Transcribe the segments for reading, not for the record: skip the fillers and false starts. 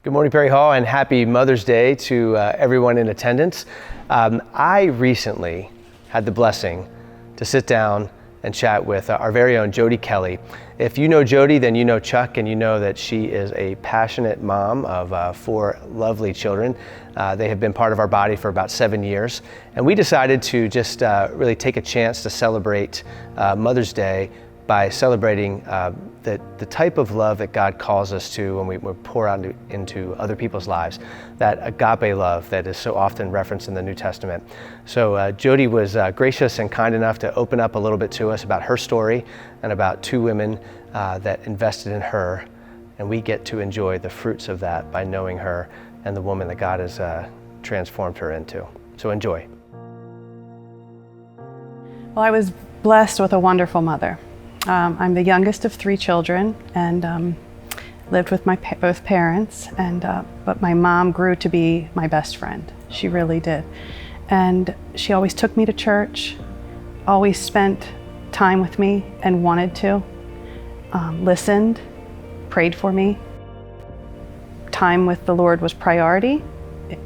Good morning, Perry Hall, and happy Mother's Day to everyone in attendance. I recently had the blessing to sit down and chat with our very own Jodie Kelley. If you know Jodie, then you know Chuck, and you know that she is a passionate mom of 4 lovely children. They have been part of our body for about 7 years, and we decided to just really take a chance to celebrate Mother's Day by celebrating the type of love that God calls us to when we pour out into other people's lives, that agape love that is so often referenced in the New Testament. So Jodie was gracious and kind enough to open up a little bit to us about her story and about 2 women that invested in her, and we get to enjoy the fruits of that by knowing her and the woman that God has transformed her into. So enjoy. Well, I was blessed with a wonderful mother. I'm the youngest of 3 children and lived with my both parents, but my mom grew to be my best friend. She really did. And she always took me to church, always spent time with me and wanted to, listened, prayed for me. Time with the Lord was priority.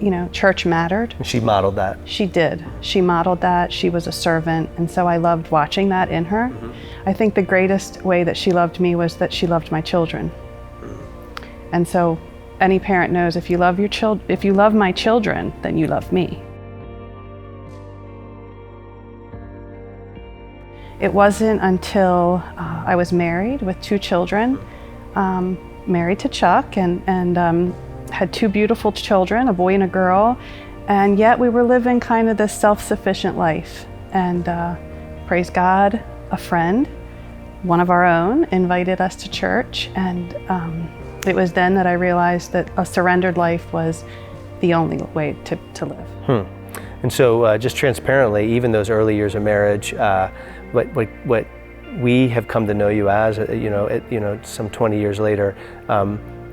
You know, church mattered. She modeled that. She did. She modeled that. She was a servant, and so I loved watching that in her. Mm-hmm. I think the greatest way that she loved me was that she loved my children. Mm-hmm. And so any parent knows if you love my children, then you love me. It wasn't until I was married with 2 children, married to Chuck, and had 2 beautiful children, a boy and a girl, and yet we were living kind of this self-sufficient life. And praise God, a friend, one of our own, invited us to church, and it was then that I realized that a surrendered life was the only way to live. And so just transparently, even those early years of marriage, what we have come to know you as, some 20 years later,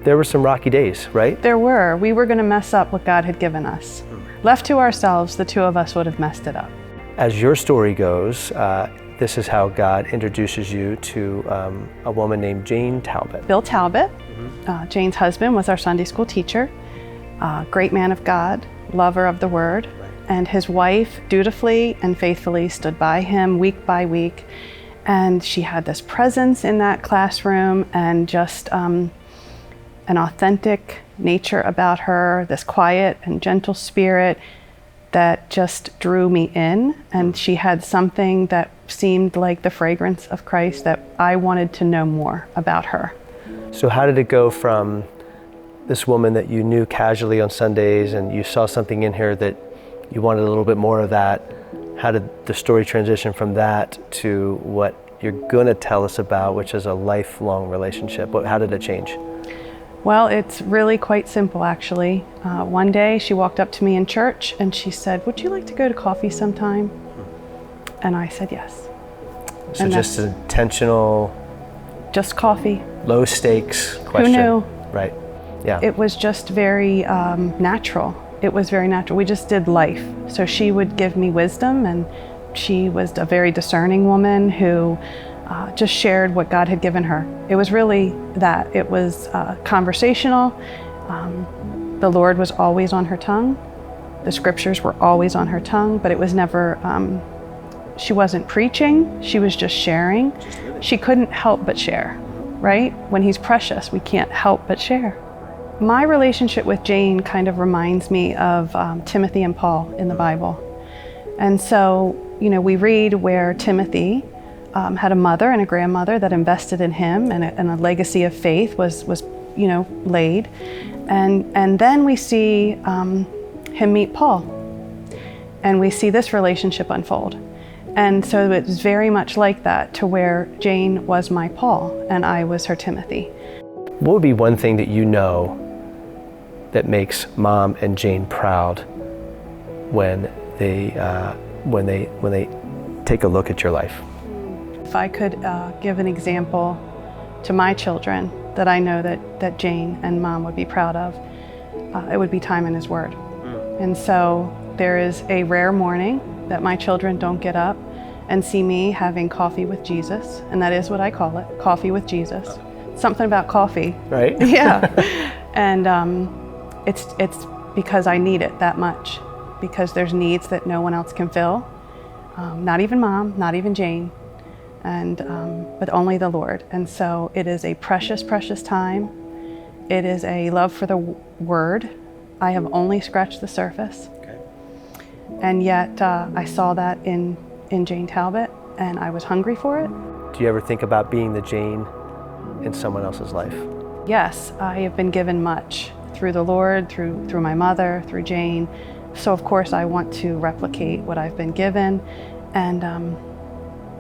there were some rocky days, right? There were. We were going to mess up what God had given us. Left to ourselves, the 2 of us would have messed it up. As your story goes, this is how God introduces you to a woman named Jane Talbott. Bill Talbott, Jane's husband, was our Sunday school teacher, great man of God, lover of the Word, and his wife dutifully and faithfully stood by him week by week. And she had this presence in that classroom and just an authentic nature about her, this quiet and gentle spirit that just drew me in. And she had something that seemed like the fragrance of Christ that I wanted to know more about her. So how did it go from this woman that you knew casually on Sundays and you saw something in her that you wanted a little bit more of that? How did the story transition from that to what you're going to tell us about, which is a lifelong relationship? How did it change? Well, it's really quite simple, actually. One day she walked up to me in church and she said, "Would you like to go to coffee sometime?" And I said yes. So just an intentional, just coffee, low stakes question. Who knew? Right, yeah. It was just very natural. It was very natural. We just did life. So she would give me wisdom, and she was a very discerning woman who just shared what God had given her. It was really that. It was conversational. The Lord was always on her tongue. The scriptures were always on her tongue, but it was never, she wasn't preaching, she was just sharing. She couldn't help but share, right? When He's precious, we can't help but share. My relationship with Jane kind of reminds me of Timothy and Paul in the Bible. And so, we read where Timothy had a mother and a grandmother that invested in him, and a legacy of faith was laid. And then we see him meet Paul, and we see this relationship unfold. And so it was very much like that, to where Jane was my Paul and I was her Timothy. What would be one thing that you know that makes Mom and Jane proud when they take a look at your life? If I could give an example to my children that I know that Jane and Mom would be proud of, it would be time in His Word. And so there is a rare morning that my children don't get up and see me having coffee with Jesus, and that is what I call it, coffee with Jesus. Something about coffee. Right? Yeah. And it's because I need it that much, because there's needs that no one else can fill. Not even Mom, not even Jane, and but only the Lord. And so it is a precious, precious time. It is a love for the Word. I have only scratched the surface. Okay. And yet I saw that in Jane Talbott, and I was hungry for it. Do you ever think about being the Jane in someone else's life? Yes, I have been given much through the Lord, through my mother, through Jane. So of course I want to replicate what I've been given, and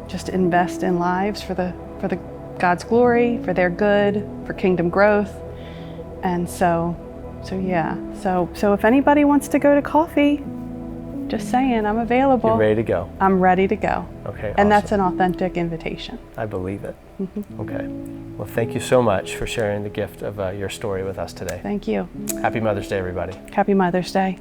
just invest in lives for the God's glory, for their good, for kingdom growth. And so yeah. So if anybody wants to go to coffee, just saying, I'm available. You're ready to go. I'm ready to go. Okay, And awesome. that's an authentic invitation. I believe it. Okay. Well, thank you so much for sharing the gift of your story with us today. Thank you. Happy Mother's Day, everybody. Happy Mother's Day.